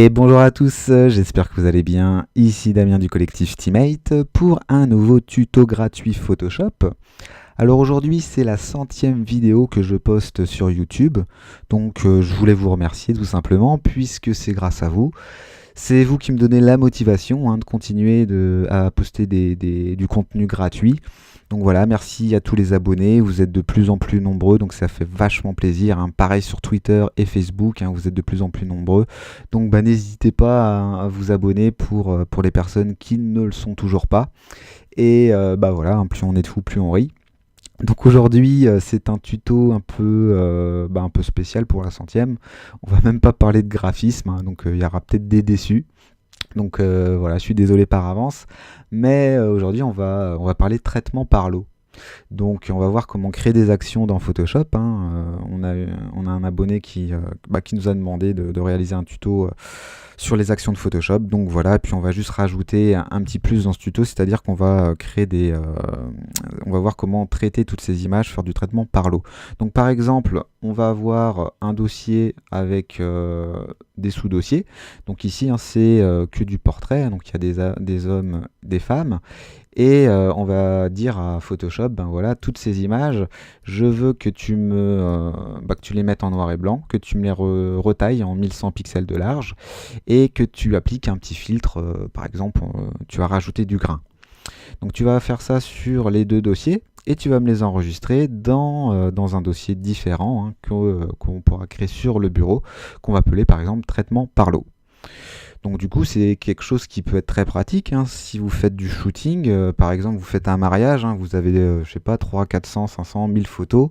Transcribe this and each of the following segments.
Et bonjour à tous, j'espère que vous allez bien. Ici Damien du collectif Teammate pour un nouveau tuto gratuit Photoshop. Alors aujourd'hui c'est la 100e vidéo que je poste sur YouTube, donc je voulais vous remercier tout simplement puisque c'est grâce à vous. C'est vous qui me donnez la motivation de continuer à poster du contenu gratuit. Donc voilà, merci à tous les abonnés, vous êtes de plus en plus nombreux, donc ça fait vachement plaisir. Pareil sur Twitter et Facebook, vous êtes de plus en plus nombreux. Donc n'hésitez pas à vous abonner pour les personnes qui ne le sont toujours pas. Et voilà, plus on est de fous, plus on rit. Donc aujourd'hui c'est un tuto un peu spécial pour la 100e. On va même pas parler de graphisme, donc il y aura peut-être des déçus. Donc voilà, je suis désolé par avance, mais aujourd'hui on va parler de traitement par lot. Donc on va voir comment créer des actions dans Photoshop. On a un abonné qui nous a demandé de réaliser un tuto sur les actions de Photoshop. Donc voilà, puis on va juste rajouter un petit plus dans ce tuto, c'est-à-dire qu'on va créer on va voir comment traiter toutes ces images, faire du traitement par lot. Donc par exemple, on va avoir un dossier avec des sous-dossiers. Donc ici, c'est que du portrait, donc il y a des hommes, des femmes. Et on va dire à Photoshop, voilà, toutes ces images, je veux que tu les mettes en noir et blanc, que tu me les retailles en 1100 pixels de large, et que tu appliques un petit filtre, par exemple, tu vas rajouter du grain. Donc tu vas faire ça sur les deux dossiers, et tu vas me les enregistrer dans un dossier différent qu'on pourra créer sur le bureau, qu'on va appeler par exemple traitement par lot. Donc du coup, c'est quelque chose qui peut être très pratique. Si vous faites du shooting, par exemple, vous faites un mariage, vous avez, je sais pas, 300, 400, 500, 1000 photos.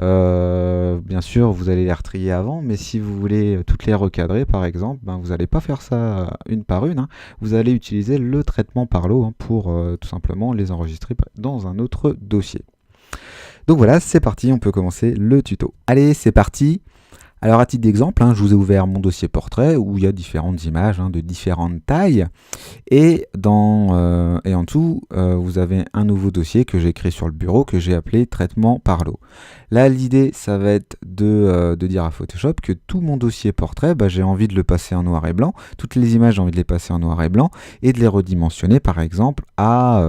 Bien sûr, vous allez les retrier avant, mais si vous voulez toutes les recadrer, par exemple, vous n'allez pas faire ça une par une. Vous allez utiliser le traitement par lot pour tout simplement les enregistrer dans un autre dossier. Donc voilà, c'est parti, on peut commencer le tuto. Allez, c'est parti. Alors à titre d'exemple, je vous ai ouvert mon dossier portrait où il y a différentes images de différentes tailles. Et en dessous, vous avez un nouveau dossier que j'ai créé sur le bureau que j'ai appelé traitement par lot. Là, l'idée, ça va être de dire à Photoshop que tout mon dossier portrait, j'ai envie de le passer en noir et blanc. Toutes les images, j'ai envie de les passer en noir et blanc et de les redimensionner, par exemple, à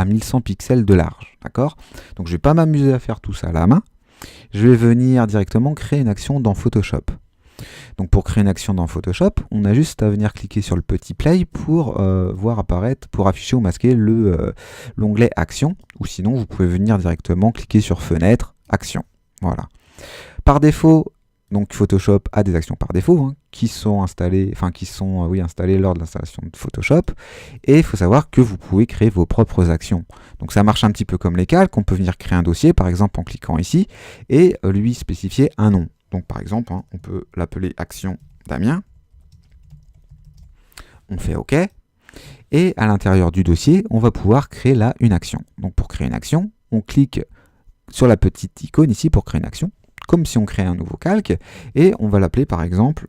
1100 pixels de large. D'accord ? Donc je ne vais pas m'amuser à faire tout ça à la main. Je vais venir directement créer une action dans Photoshop. Donc pour créer une action dans Photoshop, on a juste à venir cliquer sur le petit play pour voir apparaître, pour afficher ou masquer l'onglet Action. Ou sinon, vous pouvez venir directement cliquer sur Fenêtre, Action. Voilà. Par défaut, donc Photoshop a des actions par défaut qui sont installées, installées lors de l'installation de Photoshop. Et il faut savoir que vous pouvez créer vos propres actions. Donc ça marche un petit peu comme les calques. On peut venir créer un dossier, par exemple en cliquant ici, et lui spécifier un nom. Donc par exemple, on peut l'appeler Action Damien. On fait OK. Et à l'intérieur du dossier, on va pouvoir créer là une action. Donc pour créer une action, on clique sur la petite icône ici pour créer une action, comme si on crée un nouveau calque, et on va l'appeler par exemple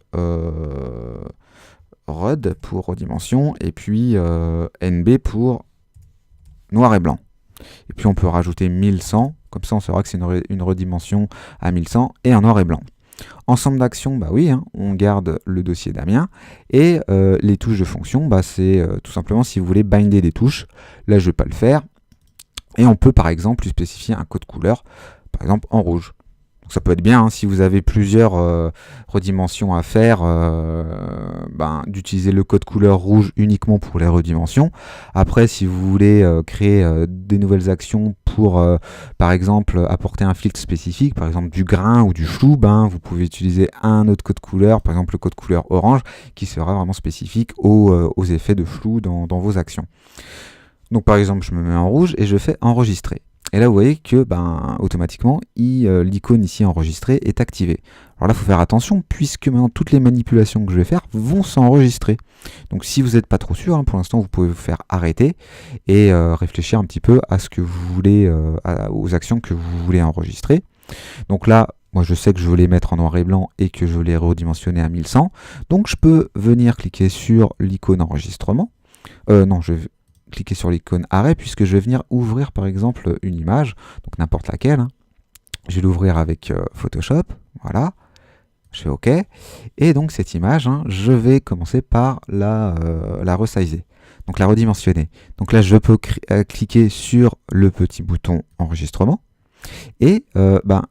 RUD pour redimension, et puis NB pour noir et blanc. Et puis on peut rajouter 1100, comme ça on saura que c'est une redimension à 1100 et en noir et blanc. Ensemble d'actions, on garde le dossier Damien, et les touches de fonction, c'est tout simplement si vous voulez binder des touches. Là je ne vais pas le faire, et on peut par exemple lui spécifier un code couleur, par exemple en rouge. Donc ça peut être bien si vous avez plusieurs redimensions à faire, d'utiliser le code couleur rouge uniquement pour les redimensions. Après, si vous voulez créer des nouvelles actions pour, par exemple, apporter un filtre spécifique, par exemple du grain ou du flou, vous pouvez utiliser un autre code couleur, par exemple le code couleur orange, qui sera vraiment spécifique aux effets de flou dans vos actions. Donc par exemple, je me mets en rouge et je fais enregistrer. Et là, vous voyez que automatiquement, l'icône ici enregistrée est activée. Alors là, il faut faire attention, puisque maintenant, toutes les manipulations que je vais faire vont s'enregistrer. Donc si vous n'êtes pas trop sûr, pour l'instant, vous pouvez vous faire arrêter et réfléchir un petit peu à ce que vous voulez, aux actions que vous voulez enregistrer. Donc là, moi, je sais que je veux les mettre en noir et blanc et que je veux les redimensionner à 1100. Donc je peux venir cliquer sur l'icône enregistrement. Je vais cliquer sur l'icône arrêt puisque je vais venir ouvrir par exemple une image, donc n'importe laquelle. Je vais l'ouvrir avec Photoshop, voilà. Je fais OK. Et donc cette image, hein, je vais commencer par la resizer, donc la redimensionner. Donc là, je peux cliquer sur le petit bouton enregistrement. Et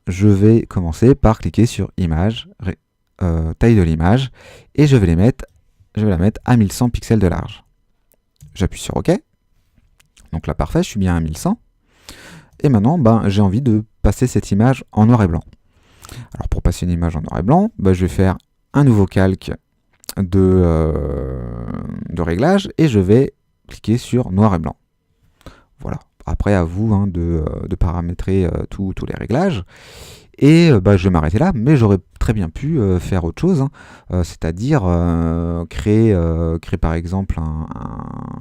je vais commencer par cliquer sur image, taille de l'image, et je vais la mettre à 1100 pixels de large. J'appuie sur OK. Donc là, parfait, je suis bien à 1100. Et maintenant, j'ai envie de passer cette image en noir et blanc. Alors pour passer une image en noir et blanc, je vais faire un nouveau calque de réglage et je vais cliquer sur noir et blanc. Voilà. Après, à vous hein, de paramétrer tous les réglages. Et je vais m'arrêter là, mais j'aurais très bien pu faire autre chose, hein, c'est-à-dire créer par exemple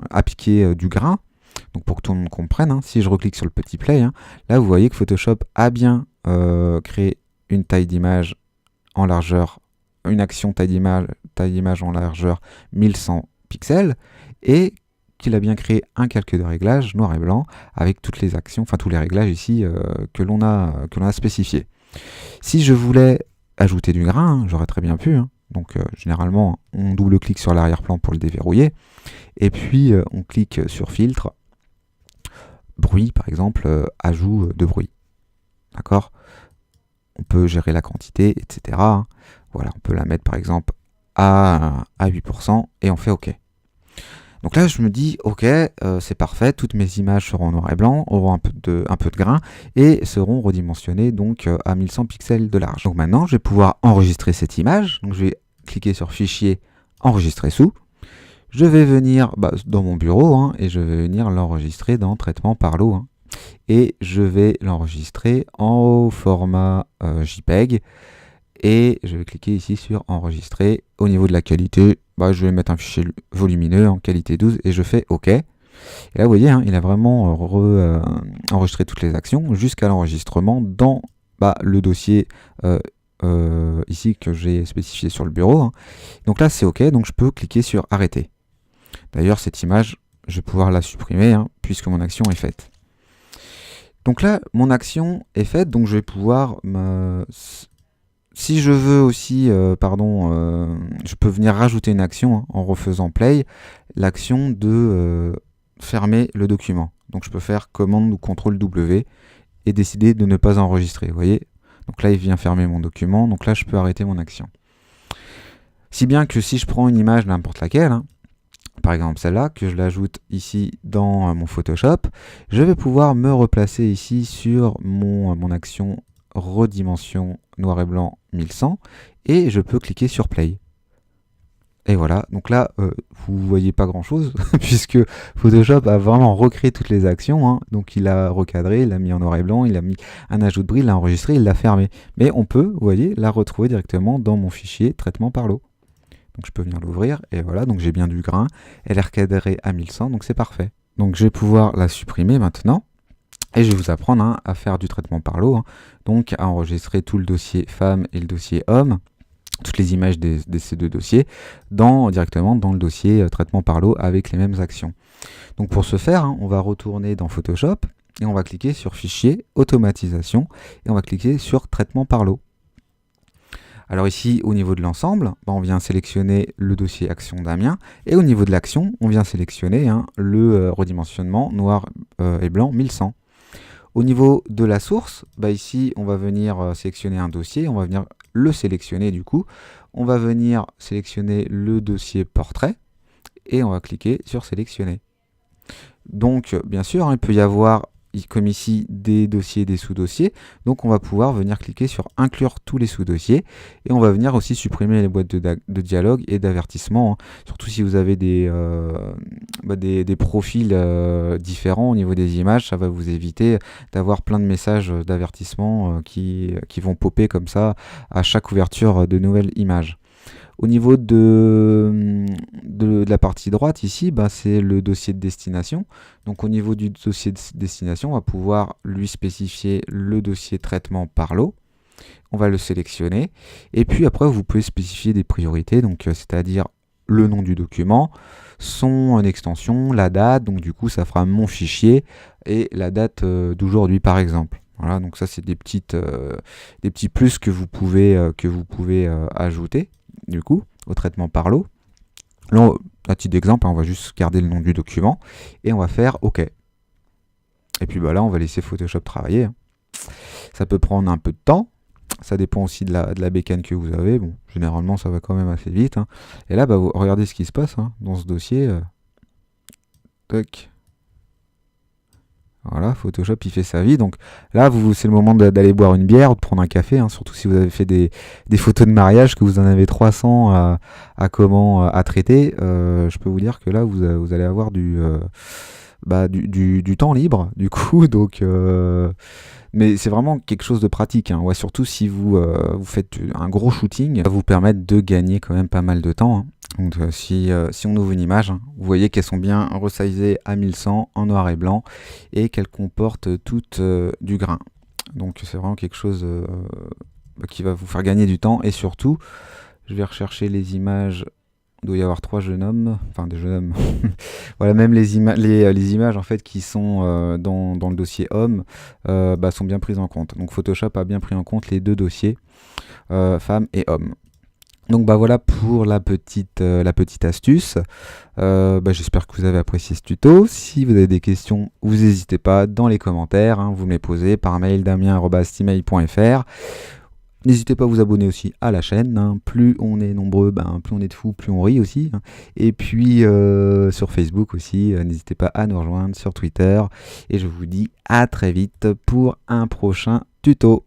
appliquer du grain. Donc pour que tout le monde comprenne, hein, si je reclique sur le petit play, hein, là vous voyez que Photoshop a bien créé une taille d'image en largeur, une action taille d'image en largeur 1100 pixels, et qu'il a bien créé un calque de réglage noir et blanc avec toutes les actions, enfin tous les réglages ici que l'on a spécifiés. Si je voulais ajouter du grain, hein, j'aurais très bien pu. Hein. Donc généralement, on double-clique sur l'arrière-plan pour le déverrouiller. Et puis on clique sur filtre, bruit par exemple, ajout de bruit. D'accord ? On peut gérer la quantité, etc. Hein. Voilà, on peut la mettre par exemple à 8% et on fait OK. Donc là, je me dis, ok, c'est parfait, toutes mes images seront en noir et blanc, auront un peu de grain et seront redimensionnées donc à 1100 pixels de large. Donc maintenant, je vais pouvoir enregistrer cette image. Donc je vais cliquer sur Fichier, Enregistrer sous. Je vais venir dans mon bureau hein, et je vais venir l'enregistrer dans Traitement par l'eau. Hein, et je vais l'enregistrer en format JPEG. Et je vais cliquer ici sur Enregistrer. Au niveau de la qualité, je vais mettre un fichier volumineux en qualité 12 et je fais OK. Et là, vous voyez, hein, il a vraiment enregistré toutes les actions jusqu'à l'enregistrement dans le dossier ici que j'ai spécifié sur le bureau. Hein. Donc là, c'est OK. Donc je peux cliquer sur Arrêter. D'ailleurs, cette image, je vais pouvoir la supprimer hein, puisque mon action est faite. Donc là, mon action est faite. Donc je vais pouvoir... Si je veux aussi, je peux venir rajouter une action hein, en refaisant play, l'action de fermer le document. Donc je peux faire commande ou CTRL W et décider de ne pas enregistrer. Vous voyez ? Donc là, il vient fermer mon document. Donc là, je peux arrêter mon action. Si bien que si je prends une image n'importe laquelle, hein, par exemple celle-là, que je l'ajoute ici dans mon Photoshop, je vais pouvoir me replacer ici sur mon action redimension noir et blanc 1100 et je peux cliquer sur play. Et voilà, donc là vous voyez pas grand chose puisque Photoshop a vraiment recréé toutes les actions, hein. Donc il a recadré, il l'a mis en noir et blanc, il a mis un ajout de bris, il l'a enregistré, il l'a fermé. Mais on peut, vous voyez, la retrouver directement dans mon fichier traitement par l'eau. Donc je peux venir l'ouvrir et voilà, donc j'ai bien du grain, elle est recadrée à 1100, donc c'est parfait. Donc je vais pouvoir la supprimer maintenant. Et je vais vous apprendre hein, à faire du traitement par l'eau, hein, donc à enregistrer tout le dossier femme et le dossier homme, toutes les images de ces deux dossiers, directement dans le dossier traitement par l'eau avec les mêmes actions. Donc pour ce faire, hein, on va retourner dans Photoshop et on va cliquer sur Fichier, Automatisation et on va cliquer sur Traitement par l'eau. Alors ici, au niveau de l'ensemble, on vient sélectionner le dossier action Damien et au niveau de l'action, on vient sélectionner hein, le redimensionnement noir et blanc 1100. Au niveau de la source, ici, on va venir sélectionner un dossier, on va venir le sélectionner du coup. On va venir sélectionner le dossier portrait et on va cliquer sur sélectionner. Donc, bien sûr, hein, il peut y avoir, comme ici, des dossiers, des sous-dossiers. Donc, on va pouvoir venir cliquer sur inclure tous les sous-dossiers et on va venir aussi supprimer les boîtes de dialogue et d'avertissement. Hein. Surtout si vous avez des profils différents au niveau des images, ça va vous éviter d'avoir plein de messages d'avertissement qui vont popper comme ça à chaque ouverture de nouvelles images. Au niveau de la partie droite, ici, c'est le dossier de destination. Donc au niveau du dossier de destination, on va pouvoir lui spécifier le dossier traitement par l'eau. On va le sélectionner. Et puis après, vous pouvez spécifier des priorités, donc c'est-à-dire le nom du document, son extension, la date. Donc du coup, ça fera mon fichier et la date d'aujourd'hui, par exemple. Voilà, donc ça c'est des petits plus que vous pouvez ajouter du coup au traitement par l'eau. Là, à titre d'exemple, on va juste garder le nom du document et on va faire OK. Et puis là, on va laisser Photoshop travailler. Ça peut prendre un peu de temps. Ça dépend aussi de la bécane que vous avez. Bon, généralement, ça va quand même assez vite. Et là, vous regardez ce qui se passe dans ce dossier. Toc. Voilà, Photoshop, il fait sa vie. Donc là, c'est le moment d'aller boire une bière ou de prendre un café. Surtout si vous avez fait des photos de mariage, que vous en avez 300 à traiter. Je peux vous dire que là, vous allez avoir du temps libre, du coup. Donc, mais c'est vraiment quelque chose de pratique. Ouais, surtout si vous faites un gros shooting, ça va vous permettre de gagner quand même pas mal de temps. Donc si on ouvre une image, vous voyez qu'elles sont bien resizées à 1100 en noir et blanc et qu'elles comportent toutes du grain. Donc c'est vraiment quelque chose qui va vous faire gagner du temps. Et surtout, je vais rechercher les images. Il doit y avoir 3 jeunes hommes, enfin des jeunes hommes. Voilà, même les images en fait qui sont dans le dossier homme sont bien prises en compte. Donc Photoshop a bien pris en compte les deux dossiers, femmes et hommes. Donc voilà pour la petite astuce. J'espère que vous avez apprécié ce tuto. Si vous avez des questions, vous n'hésitez pas dans les commentaires, vous me les posez par mail damien@stimail.fr. N'hésitez pas à vous abonner aussi à la chaîne. Plus on est nombreux, plus on est de fous, plus on rit aussi. Et puis sur Facebook aussi, n'hésitez pas à nous rejoindre sur Twitter. Et je vous dis à très vite pour un prochain tuto.